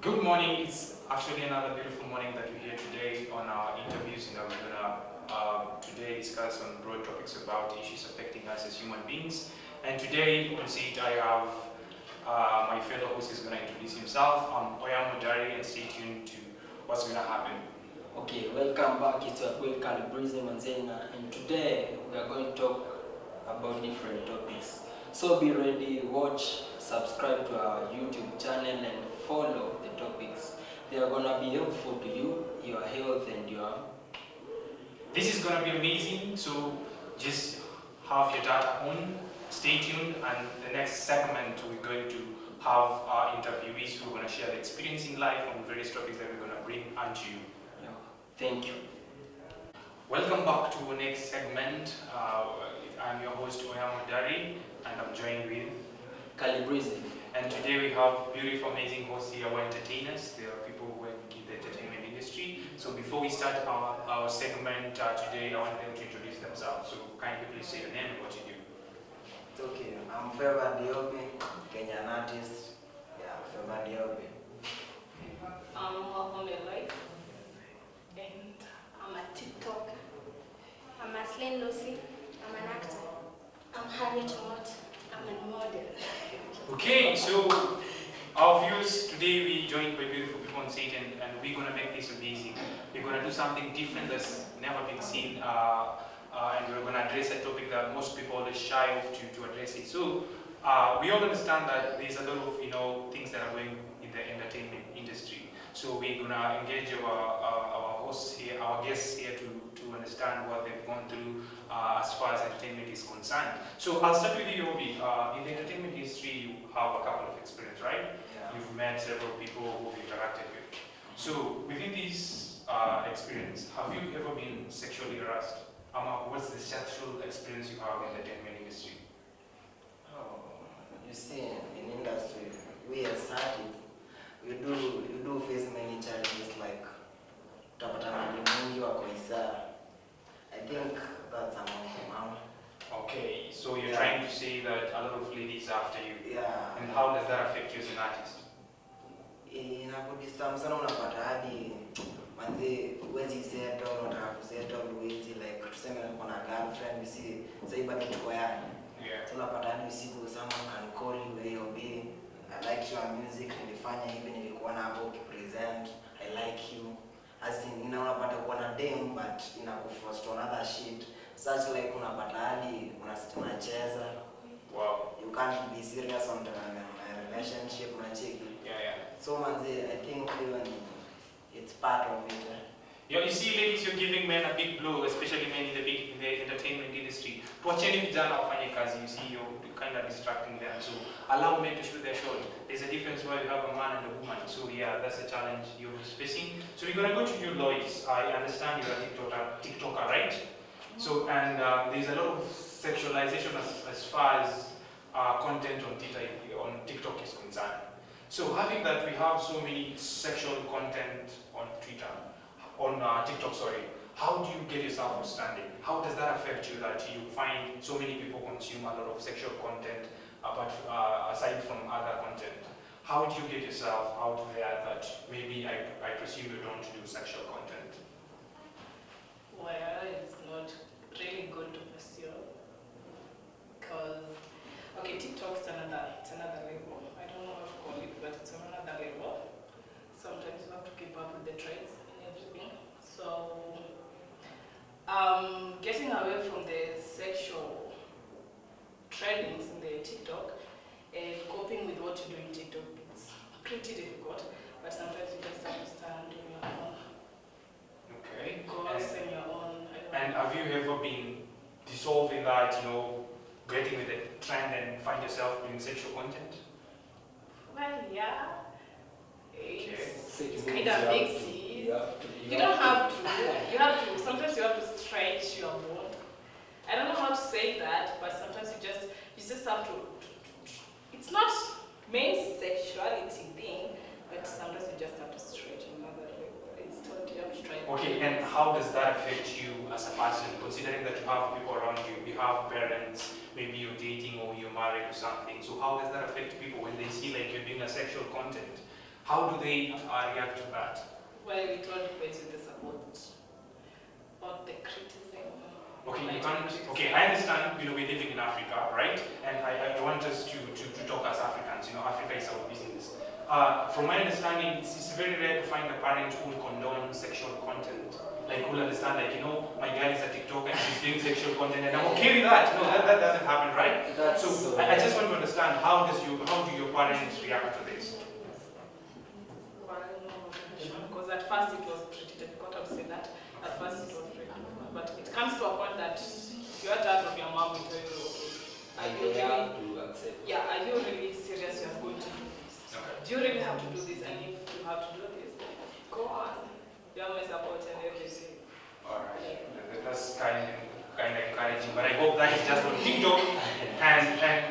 Good morning. It's actually another beautiful morning that we're here today on our interviews, and we're gonna today discuss on broad topics about issues affecting us as human beings. And today on seat I have my fellow host is gonna introduce himself. I'm Oyam Mudari, and stay tuned to what's gonna happen. Okay, welcome back. It's your boy Calibrism and today we are going to talk about different topics. So be ready, watch, subscribe to our YouTube channel and follow the topics. They are gonna be helpful to you, your health and your... This is gonna be amazing, so just have your data on, stay tuned, and the next segment we're going to have our interviewees who are gonna share their experience in life on various topics that we're gonna bring unto you. Thank you. Welcome back to our next segment. I'm your host Oyam Mudari, and I'm joined with Calibrism. And today we have beautiful, amazing hosts here who are entertainers. They are people who work in the entertainment industry. So before we start our segment today, I want them to introduce themselves. So can you please say your name and what you do? It's okay. I'm Feva Diope, Kenyan artist. Yeah, Feva Diope. I'm Life, and I'm a TikToker. I'm Aslin Lucy. I'm an actor. I'm Harriet Mott. I'm a model. Okay, so our viewers, today we joined by beautiful people on stage, and we're going to make this amazing. We're going to do something different that's never been seen, and we're going to address a topic that most people are shy of to address it. So we all understand that there's a lot of things that are going in the entertainment industry. So we're going to engage our hosts here, our guests here to understand what they've gone through as far as entertainment is concerned. So I'll start with you, Obi. In the entertainment industry, you have a couple of experience, right? Yeah. You've met several people who've interacted with. So within this experience, have you ever been sexually harassed? What's the sexual experience you have in the entertainment industry? Oh, you see, in industry, we as artists, we do face many challenges like utapata mingi wako isa. I think that's among them. Okay, so you're Yeah. trying to say that a lot of ladies are after you. Yeah. And how does that affect you as an artist? Inakudisturb sana, unapata hadi manze huwezi settle, unataka kusettle huwezi, like tuseme uko na girlfriend, si sasa bado tuko yani. Yeah. Tunapata hadi usiku someone can call you, hey Obi, I like your music, nilifanya hivi, nilikuwa na hapo ukipresent, I like you. As in, unapata kuwa na dem but inakuforce to another shit. Such like unapata hadi unacheza. Wow. You can't be serious on the relationship, unacheki. Yeah. So manze, I think even it's part of it. You see, ladies, you're giving men a big blow, especially men in the entertainment industry. Tuacheni vijana wafanye kazi. You see, you're kind of distracting them. So allow men to shoot their shot. There's a difference where you have a man and a woman. So yeah, that's a challenge you're facing. So we're gonna go to you, Lois. I understand you're a TikToker, right? So and there's a lot of sexualization as far as content on TikTok is concerned. So having that, we have so many sexual content on TikTok, sorry. How do you get yourself outstanding? How does that affect you that you find so many people consume a lot of sexual content, but aside from other content? How do you get yourself out there that maybe I presume you don't do sexual content? Well, it's not really good to pursue because TikTok's another level. I don't know how to call it, but it's on another level. Sometimes you have to keep up with the trends and everything. So getting away from the sexual trendings in the TikTok and coping with what you do in TikTok, it's pretty difficult, but sometimes you just have to stand on your own. Okay. Goals and your own. And have you ever been dissolved in that, getting with the trend and find yourself doing sexual content? Well, yeah. It's kind You of have mixed. to- You don't have to. You have to. Sometimes you have to stretch your bone. I don't know how to say that, but sometimes you just have to. It's not main sexuality thing, but sometimes you just have to stretch another level. It's totally you have to try. Okay, and how does that affect you as a person, considering that you have people around you, you have parents, maybe you're dating or you're married or something, so how does that affect people when they see like you're doing a sexual content? How do they react to that? Well, it all depends on the support or the criticism. Okay, you Like can't. criticism. Okay, I understand. You know, we're living in Africa, right? And I want us to talk as Africans. You know, Africa is our business. From my understanding, it's very rare to find a parent who will condone sexual content. Like, who will understand, like, you know, my girl is a TikToker and she's doing sexual content, and I'm okay with that. No, that doesn't happen, right? So I just want to understand how do your parents react to this? Well, I don't know, because at first it was pretty difficult to say that. At first it was pretty difficult, but it comes to a point that your dad or your mom will tell you, And okay, they have to accept. yeah, are you really serious you are going to do this? Okay. Do you really have to do this? And if you have to do this, go on. You are my support and everything. Alright, that's kind of encouraging, but I hope that is just on TikTok and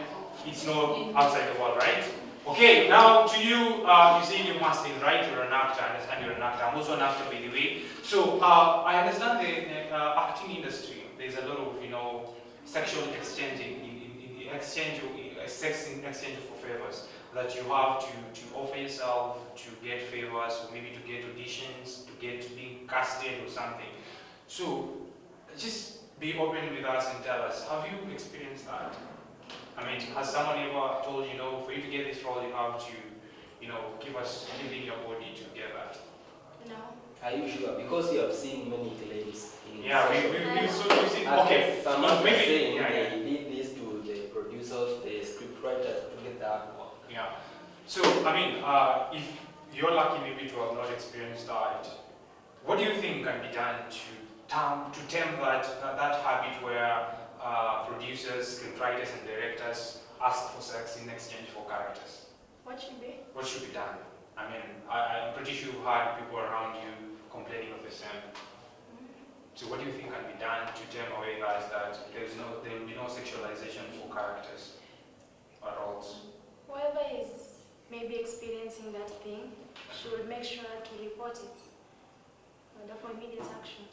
it's not outside the world, right? Okay, now to you, you say you're mastering, right? You're an actor. I understand you're an actor. I'm also an actor, by the way. So I understand the acting industry. There's a lot of, you know, sexual exchanging in the exchange, sex in exchange for favors that you have to offer yourself to get favors, or maybe to get auditions, to get being casted or something. So just be open with us and tell us, have you experienced that? I mean, has someone ever told you, know, for you to get this role, you have to, you know, give in your body to get that? No. Are you sure? Because you have seen many claims. Yeah, we've seen, okay, Someone was maybe, saying yeah, yeah. they did this to the producers, the script writers to get that work. Yeah. So, I mean, if you're lucky maybe to have not experienced that, what do you think can be done to tame that habit where producers, scriptwriters, and directors ask for sex in exchange for characters? What should be? What should be done? I mean, I'm pretty sure you've had people around you complaining of the same. So what do you think can be done to tame away that there will be no sexualization for characters or roles? Whoever is maybe experiencing that thing should make sure to report it. For immediate action.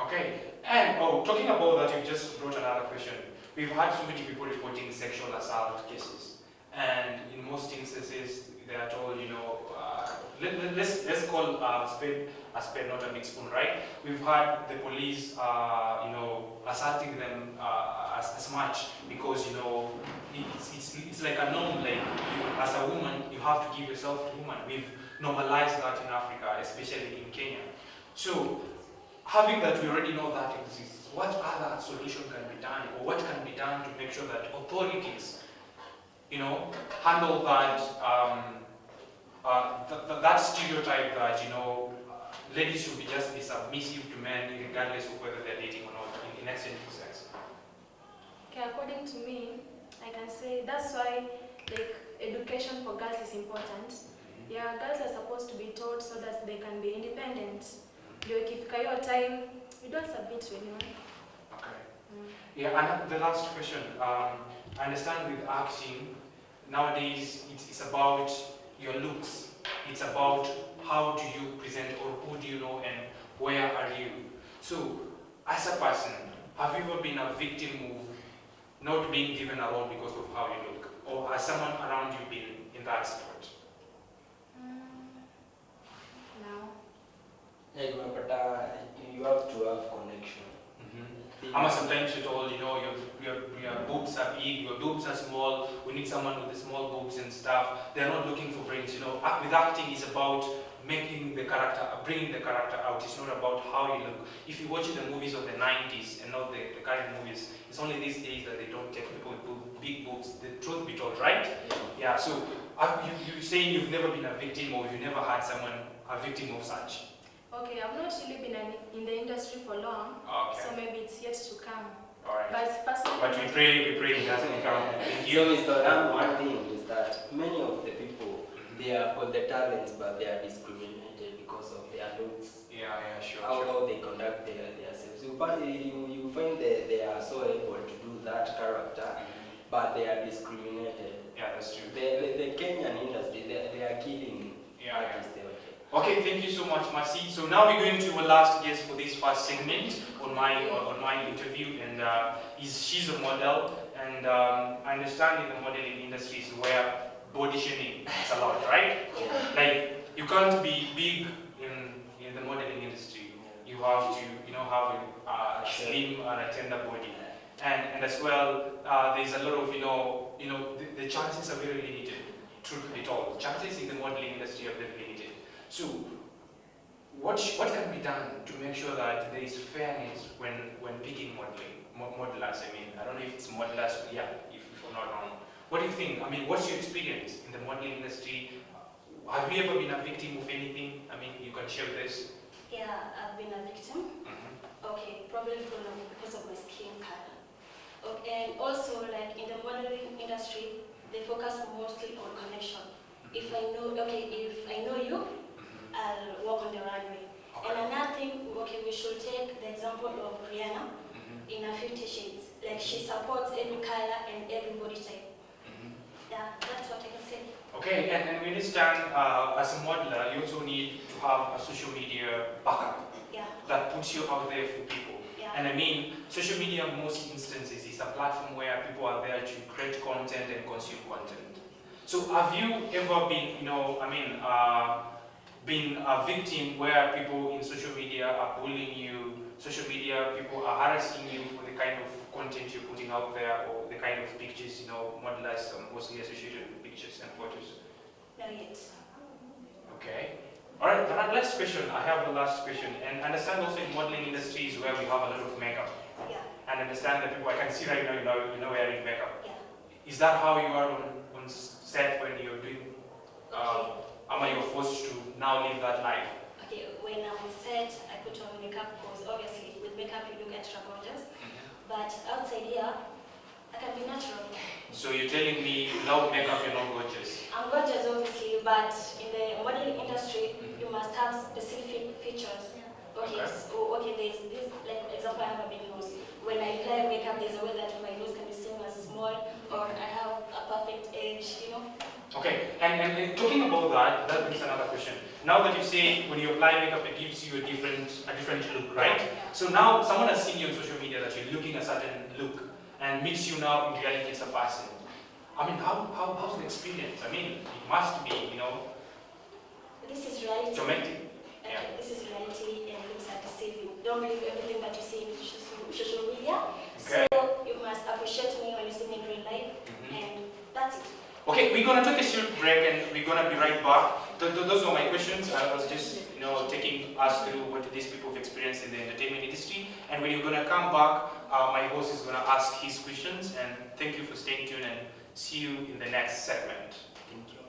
Okay, and talking about that, you just brought another question. We've had so many people reporting sexual assault cases, and in most instances, they are told, you know, let's call a spade, not a big spoon, right? We've had the police, you know, assaulting them as much because, you know, it's like a norm. Like, you, as a woman, you have to give yourself to woman. We've normalized that in Africa, especially in Kenya. So, having that we already know that exists, what other solution can be done, or what can be done to make sure that authorities, you know, handle that that stereotype that, you know, ladies should just be submissive to men regardless of whether they're dating or not in exchange for sex? Okay, according to me, I can say that's why like education for girls is important. Yeah, girls are supposed to be taught so that they can be independent. Ndio ikifika hiyo time, you don't submit to anyone. Okay. Yeah, and the last question. I understand with acting, nowadays it's about your looks. It's about how do you present, or who do you know, and where are you. So, as a person, have you ever been a victim of not being given a role because of how you look? Or has someone around you been in that spot? No. Like, but you have to have connection. Ama sometimes you're told, you know, your boobs are big, your boobs are small, we need someone with the small boobs and stuff. They're not looking for brains, you know. With acting is about making the character, bringing the character out. It's not about how you look. If you watch the movies of the 90s and not the current movies, it's only these days that they don't take people with big boobs. The truth be told, right? Yeah, so you saying you've never been a victim, or you've never had someone a victim of such? Okay, I've not really been in the industry for long, Okay. so maybe it's yet to come. All right. But personally, But we pray it doesn't come. Thank you. So, Mr. Ram, one thing is that many of the people, they have got the talents, but they are discriminated because of their looks. Yeah, sure. How they conduct themselves. You find that they are so able to do that character, but they are discriminated. Yeah, that's true. The Kenyan industry, they are killing artists. Okay, thank you so much, Masi. So now we're going to our last guest for this first segment on my interview, and she's a model, and I understand in the modeling industry is where body shaming is allowed, right? Like, You can't be big in the modeling industry. You have to, have a slim and a tender body, and as well, there's a lot of, the chances are very limited. Truth be told, chances in the modeling industry are very limited. So, what can be done to make sure that there is fairness when picking modelers? I mean, I don't know if it's modelers, but yeah, if I'm not wrong. What do you think? I mean, what's your experience in the modeling industry? Have you ever been a victim of anything? I mean, you can share this. Yeah, I've been a victim. Okay, probably because of my skin color. Okay, and also, like in the modeling industry, they focus mostly on connection. If I know you, I'll walk on the runway. Okay. And another thing, okay, we should take the example of Rihanna in her 50 Shades. Like she supports every color and every body type. Yeah, that's what I can say. Okay, and we understand as a modeler, you also need to have a social media backup Yeah, that puts you out there for people. yeah. And I mean, social media in most instances is a platform where people are there to create content and consume content. So have you ever been, been a victim where people in social media are bullying you, social media people are harassing you for the kind of content you're putting out there, or the kind of pictures, modelers are mostly associated with pictures and photos? Not yet. Okay. Alright, the last question. I have the last question. And understand also in modeling industries where we have a lot of makeup. Yeah, And understand that people, I can see right now, wearing makeup. yeah. Is that how you are on set when you're doing, Okay. am I forced to now live that life? Okay, when I'm on set, I put on makeup because obviously with makeup you look extra gorgeous. But outside here, I can be natural. So you're telling me without makeup you're not gorgeous? I'm gorgeous obviously, but in the modeling industry, you must have specific features. Okay, Okay. so there's this, like example, I have a big nose. When I apply makeup, there's a way that my nose can be seen as small, or I have a perfect edge, Okay, and talking about that brings another question. Now that you say when you apply makeup it gives you a different look, right? Yeah. So now someone has seen you on social media that you're looking a certain look and meets you now in reality as a person. I mean, how's the experience? I mean, it must be, This is reality. traumatic. Okay, Yeah. this is reality and looks are deceiving. Don't believe everything that you see in social media. Okay. So you must appreciate me when you see me in real life, and that's it. Okay, we're gonna take a short break and we're gonna be right back. Those are my questions. I was just, taking us through what these people have experienced in the entertainment industry. And when you're gonna come back, my host is gonna ask his questions. And thank you for staying tuned and see you in the next segment. Thank you.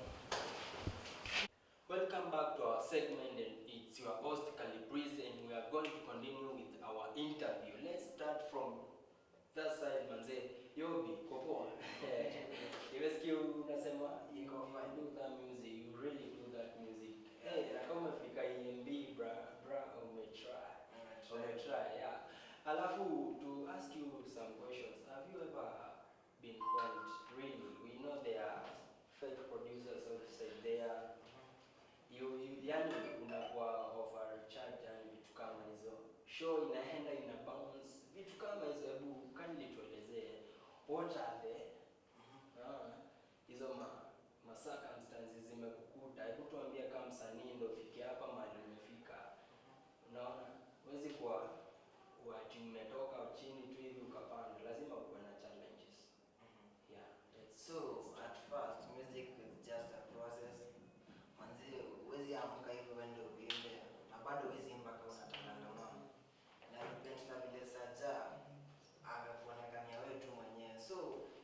Welcome back to our segment, and it's your host Calibriz, and we are going to continue with our interview. Let's start from that side, manze. Yobi, kopo. Nimesikia unasema you do that music, you really do that music. Hey, na kama umefika EMB, bra, umetry, yeah. Alafu, to ask you some questions, have you ever been conned? Really, we know there are fake producers outside there. Yani unakuwa overcharge, yani vitu kama hizo. Show inaenda ina bounce, vitu kama hizo. Hebu kindly tuelezee what are the hizo ma circumstances zimekukuta. Hebu tuambie kama msanii ndio ufike hapa mahali umefika. Unaona, huwezi kuwa ati umetoka chini tu hivi ukapanda. Lazima kuwe na challenges. Yeah. So at first music is just a process. Manzi huwezi amka hivyo wende uimbe na bado huwezi imba kama una talanta, unaona. Na depend na vile Saja amekuonekania wewe tu mwenyewe. So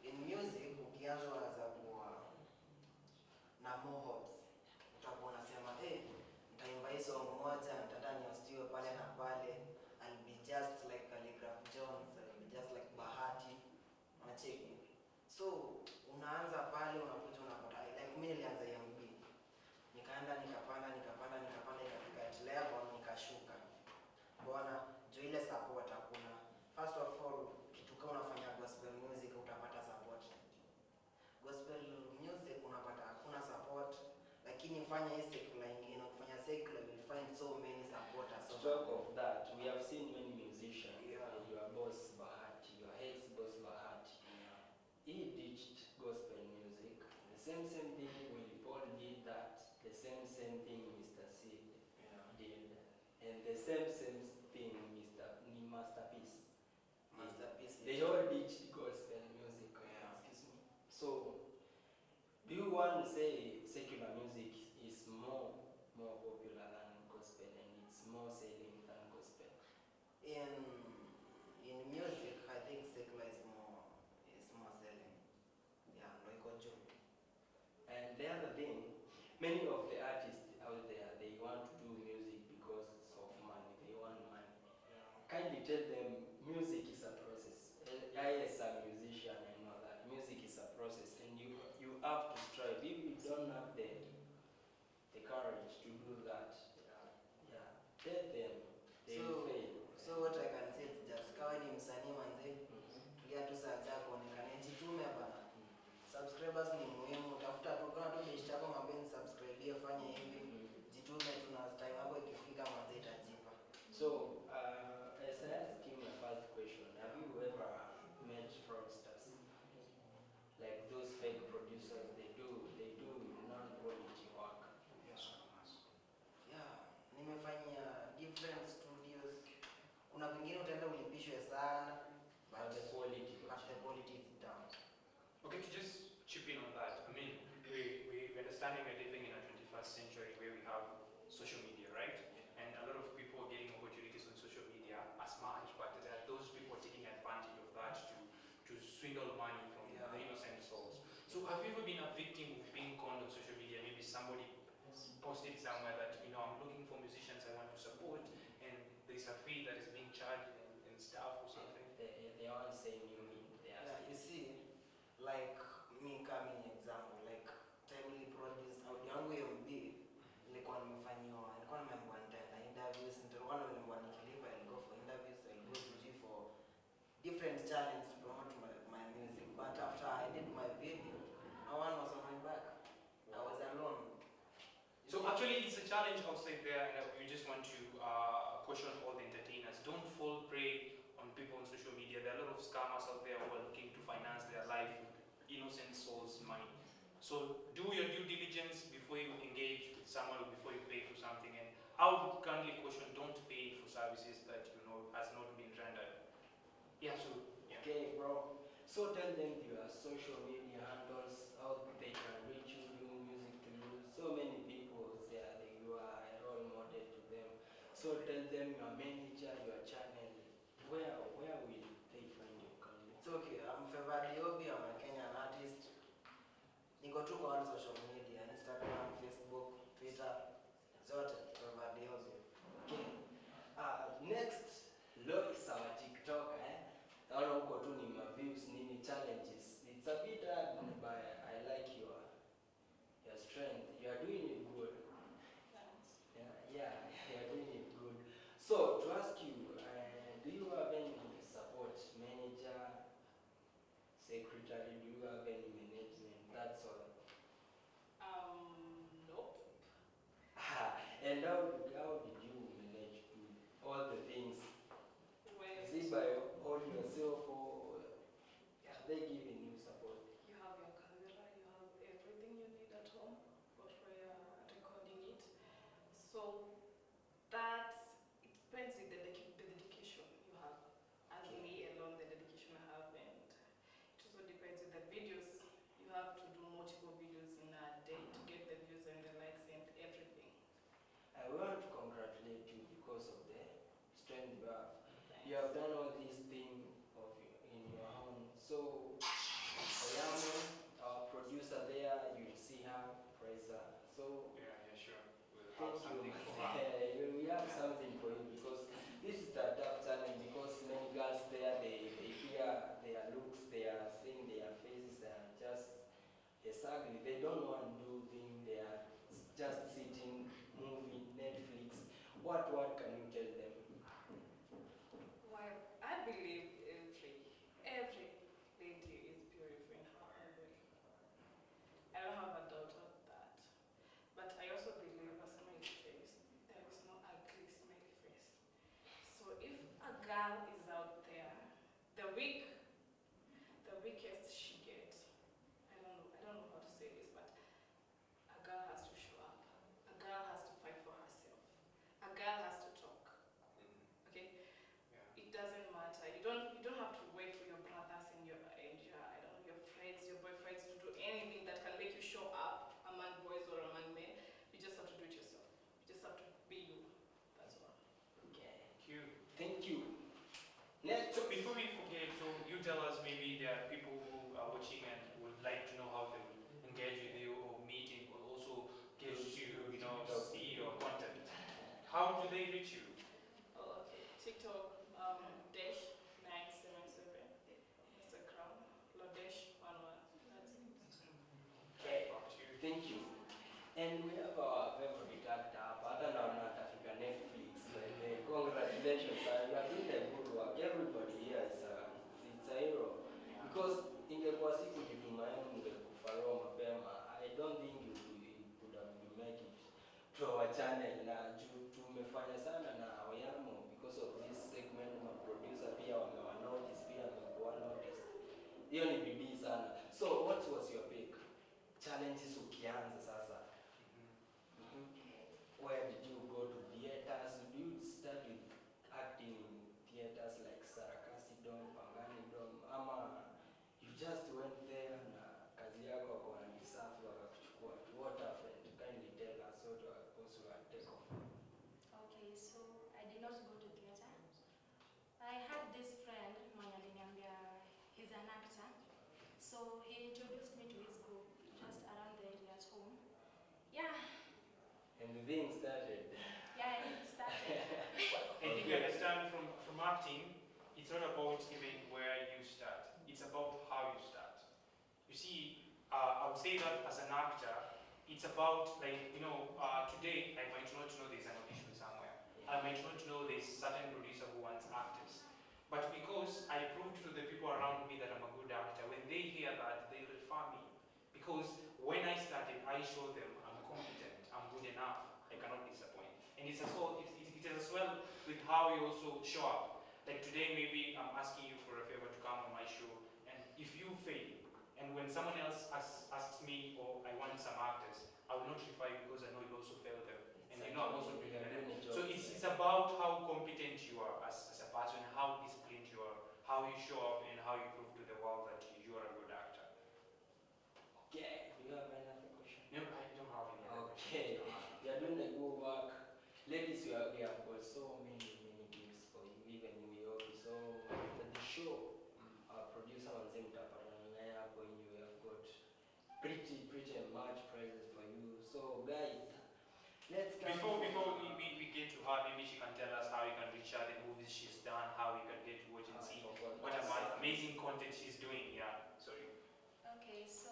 in music ukianza za kuwa na more hopes, utakuwa unasema nitaimba hii song moja, nitaenda niostiwe pale na pale. I'll be just like Calligraph Jones, I'll be just like Bahati. Unacheki. So unaanza pale unakuja unapata, like mimi nilianza EMB. Nikaenda nikapanda ikafika at level nikashuka. Mbona juu ile support hakuna. First of all, kitu kama unafanya gospel music utapata support. Gospel music unapata hakuna support, lakini fanya hii secular ingine, kufanya secular you will find so many supporters. To talk of that, we have seen many musicians, your boss Bahati, your ex-boss Bahati. He ditched gospel music. The same thing Willie Paul did that. The same thing And the same thing, masterpiece. Masterpiece. They all ditched gospel music. Yeah. Excuse me. So, do you want to say secular music is more popular than gospel, and it's more selling than gospel? In music, I think secular is more selling. Yeah, like Joe. And the other thing, many of the artists out there, they want to do music because of money. They want money. Kindly tell them music is a process. I, as a musician, I know that music is a process, and you have to strive. If you don't have the courage to do that, tell them they will fail. So what I can say is just kawa ni msanii manze, tulia tu saa zako onekane, jitume bana. Subscribers ni muhimu, tafuta tu kama tu beshte yako mwambie ni subscribe, fanye hivi. Jitume tu na time yako ikifika manze itajipa. So, as I ask you my first question, have you ever met fraudsters? Like those fake producers, they do non-quality work. Yeah, nimefanya different studios. Kuna pengine utaenda ulipishwe sana, But the quality is down. Okay, to just chip in on that, I mean, we understanding we're living in a 21st century where we have social media, right? And a lot of people are getting opportunities on social media as much, but there are those people taking advantage of that to swindle money from the innocent souls. So have you ever been a victim of being conned on social media? Maybe somebody posted somewhere that, I'm looking for musicians I want to support, and there's a fee that is being charged and stuff or something. They aren't saying you mean. You see, like me coming example, like timely produce audio yangu ya MB nilikuwa nimefanyiwa, nilikuwa nimeambiwa nitaenda interviews, nilikuwa nimeambiwa nikilipa I'll go for interviews, I'll go to G for different channels to promote my music. But after I did my video, no one was on my back. I was alone. So actually it's a challenge outside there, and we just want to caution all the entertainers. Don't fall prey on people on social media. There are a lot of scammers out there who are looking to finance their life with innocent souls' money. So do your due diligence before you engage with someone or before you pay for something. And I would kindly caution, don't pay for services that has not been rendered. Yeah, so yeah. Okay, bro. So tell them your social media handles, how they can reach you, do music to you. So many people say that you are a role model to them. So tell them your manager, your channel. Where will they find you? It's okay. I'm Favored Yobi. I'm a Kenyan artist. Niko tu kwa all social media, Instagram, Facebook, Twitter, zote Favored Yobi. Okay. Next, Lois our TikTok. Naona huko tu ni views, nini challenges. It's a bit hard, but I like your strength. You are doing it good. Yeah, you are doing it good. So to ask you, do you have any support, manager, secretary? Do you have any management? That's all. Nope. And how did you manage to all the things? Well, Is it by all yourself, or are they giving you support? you have your camera, you have everything you need at home, but we are recording it. So that it depends with the dedication you have. As me alone, the dedication I have, and it also depends with the videos. You have to do multiple videos in a day to get the views and the likes and everything. I want to congratulate you because of the strength you have. You have done all these things in your own. So, Oyamo, our producer there, you see her, praise her. So, Yeah, sure. We'll have thank something you. for her. We have something for you because this is a tough challenge because many girls there, they hear their looks, they are seeing their faces, they are just ugly. They don't want to do things, they are just sitting, moving, Netflix. What can you tell them? Well, I believe every lady is beautiful in her own way. I don't have a doubt of that. But I also believe a smiling face, there is no ugly smiling face. So if a girl is out there, the weakest she gets, I don't know how to say this, but a girl has to show up. A girl has to fight for herself. A girl has to talk. How do they reach you? Oh, okay. TikTok, dash 977. Instagram, Lodesh 11. That's it. Okay, Back to you. thank you. And we have our favorite actor, other than North Africa, Netflix. Like, congratulations, you are doing a good work. Everybody here is it's a hero. Because ingekuwa siku jitumaini ungekufa roho mapema, I don't think you could have make it to our channel. Na juu tumefanya sana na Oyamo because of this segment, ma producer pia wamewa notice, pia wamekuwa noticed. Hiyo ni bidii sana. So what was your pick? Challenges ukianza sasa. Where did you go to theaters? Did you start with acting in theaters like Sarakasi Dome, Pangani Dome, ama you just went there na kazi yako kwa nisafu wakakuchukua? What happened? Kindly tell us what was your take off. Okay, so I did not go to theater. I had this friend, mwenye aliniambia he's an actor. So he introduced me to his group just around the area at home. Yeah. And the thing started. Yeah, it started. I think you understand from acting, it's not about even where you start. It's about how you start. You see, I would say that as an actor, it's about like, today I might not know there's an audition somewhere. I might not know there's a certain producer who wants actors. But because I proved to the people around me that I'm a good actor, when they hear that, they refer me. Because when I started, I showed them I'm competent, I'm good enough, I cannot disappoint. And it's as well, it is as well with how you also show up. Like today, maybe I'm asking you for a favor to come on my show, and if you fail, and when someone else asks me, or I want some actors, I will not reply because I know you also failed them. And you know I'm also doing it. So it's about how competent you are as a person, how disciplined you are, how you show up, and how you prove to the world that you are a good actor. Okay, do you have another question? No, I don't have any other Okay, questions. you are doing a good work. Ladies, we have got so many gifts for you, even in New York. So after the show, our producer and we have got pretty much prizes for you. So guys, let's come. Before we get to her, maybe she can tell us how you can reach her, the movies she's done, how you can get to watch and see what amazing content she's doing. Yeah, sorry. Okay, so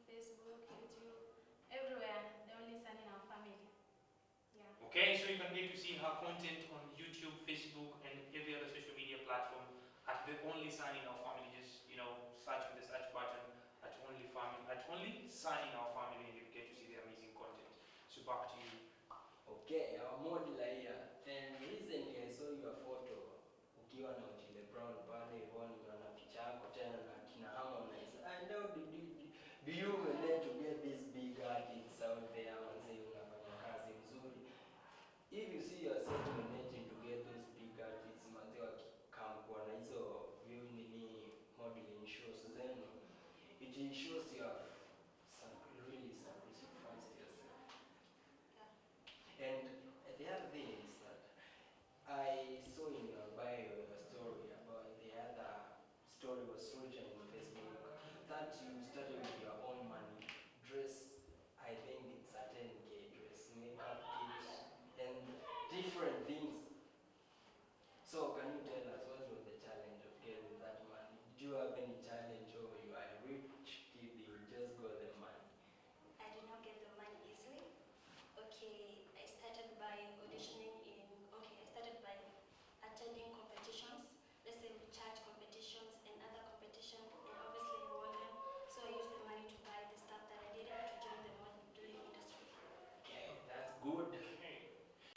Facebook, YouTube, everywhere, the only son in our family. Yeah. Okay, so you can get to see her content on YouTube, Facebook, and every other social media platform at the only son in our family. Just search with the search button at only son in our family, and you get to see the amazing content. So back to you. Okay, our model here. And recently I saw your photo ukiwa na Otile Brown pale hivyo na picha yako tena na kina Harmonize. And how do you manage to get these big artists out there wanze unafanya kazi nzuri? If you see yourself managing to get those big artists manze wakikam kwa na hizo nini modeling shows, then it shows you have really sacrificed yourself. And the other thing is that I saw in your bio a story about the other story was written on Facebook that you started with your own money, dress, I think it's a 10K dress, makeup kit, and different things. So can you tell us what was the challenge of getting that money? Did you have any challenge or you are a rich kid, you just got the money? I did not get the money easily. Okay, I started by attending competitions. Let's say we charge competitions and other competitions, and obviously I won them. So I used the money to buy the stuff that I needed to join the modeling industry. Okay, that's good.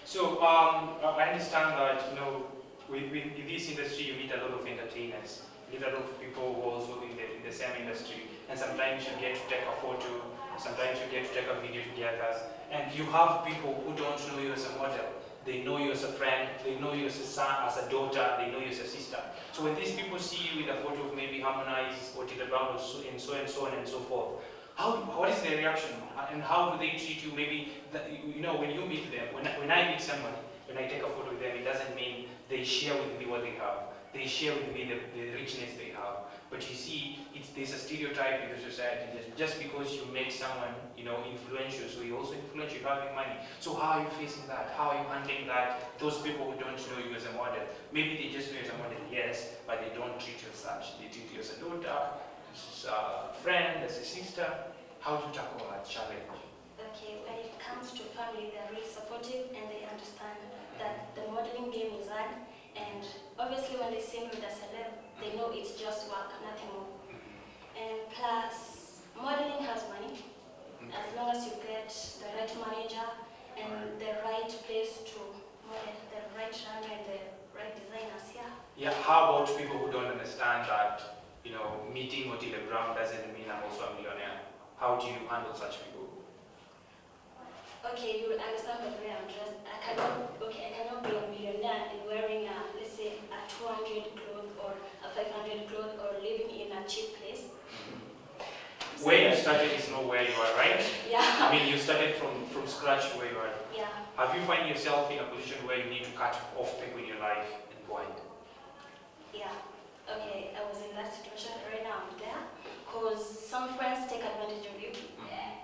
So I understand that in this industry you meet a lot of entertainers, you meet a lot of people who are also in the same industry, and sometimes you get to take a photo, sometimes you get to take a video together, and you have people who don't know you as a model. They know you as a friend, they know you as a son, as a daughter, they know you as a sister. So when these people see you with a photo of maybe Harmonize or Tita Brown and so on and so forth, what is their reaction and how do they treat you? Maybe when you meet them, when I meet somebody, when I take a photo with them, it doesn't mean they share with me what they have. they share with me the richness they have. But you see, there's a stereotype in the society that just because you make someone, influential, so you also influence, you having money. So how are you facing that? How are you handling that? Those people who don't know you as a model, maybe they just know you as a model, yes, but they don't treat you as such. They treat you as a daughter, as a friend, as a sister. How do you tackle that challenge? Okay, when it comes to family, they're really supportive and they understand that the modeling game is hard. And obviously, when they see me with a celeb, they know it's just work, nothing more. And plus, modeling has money. As long as you get the right manager and the right place to model, the right runway, the right designers, yeah. Yeah, how about people who don't understand that, meeting Otile Brown doesn't mean I'm also a millionaire? How do you handle such people? Okay, you will understand the way I'm dressed. I cannot be a millionaire and wearing let's say a 200 cloth or a 500 cloth or living in a cheap place. Where you started is not where you are, right? Yeah. I mean, you started from scratch to where you are. Yeah. Have you find yourself in a position where you need to cut off people in your life and why? Yeah. Okay, I was in that situation. Right now I'm there because some friends take advantage of you.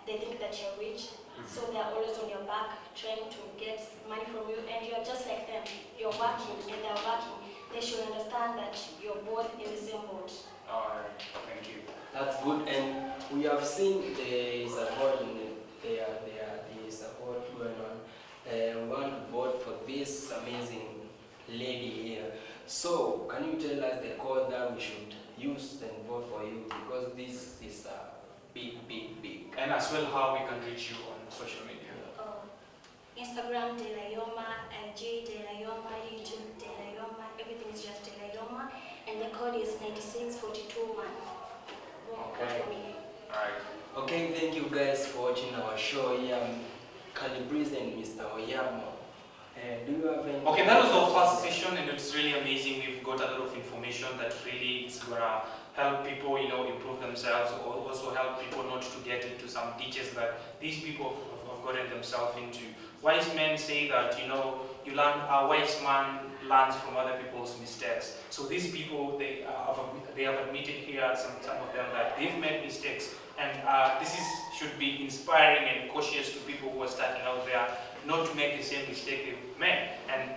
They think that you're rich, so they're always on your back trying to get money from you, and you're just like them. You're working and they're working. They should understand that you're both in the same boat. Alright, thank you. That's good, and we have seen there is a vote there is a vote going on. We want to vote for this amazing lady here. So, can you tell us the code that we should use and vote for you? Because this is a big. And as well, how we can reach you on social media. Instagram, De La Yoma, IG, De La Yoma, YouTube, De La Yoma, everything is just De La Yoma, and the code is 96421. Okay. Alright. Okay, thank you guys for watching our show here. Calibriz and Mr. Oyamo. Do you have any... Okay, that was our first session, and it's really amazing. We've got a lot of information that really is gonna help people, improve themselves, or also help people not to get into some ditches that these people have gotten themselves into. Wise men say that, a wise man learns from other people's mistakes. So these people, they have admitted here, some of them, that they've made mistakes, and this should be inspiring and cautious to people who are starting out there, not to make the same mistake they've made. And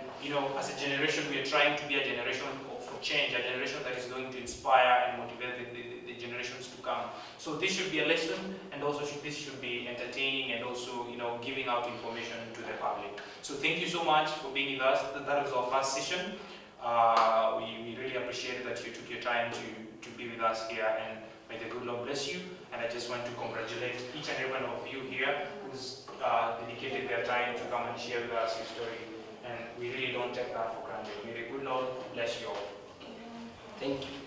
as a generation, we are trying to be a generation for change, a generation that is going to inspire and motivate the generations to come. So this should be a lesson, and also this should be entertaining, and also giving out information to the public. So thank you so much for being with us. That was our first session. We really appreciate that you took your time to be with us here, and may the good Lord bless you. And I just want to congratulate each and every one of you here who's dedicated their time to come and share with us your story. And we really don't take that for granted. May the good Lord bless you all. Thank you.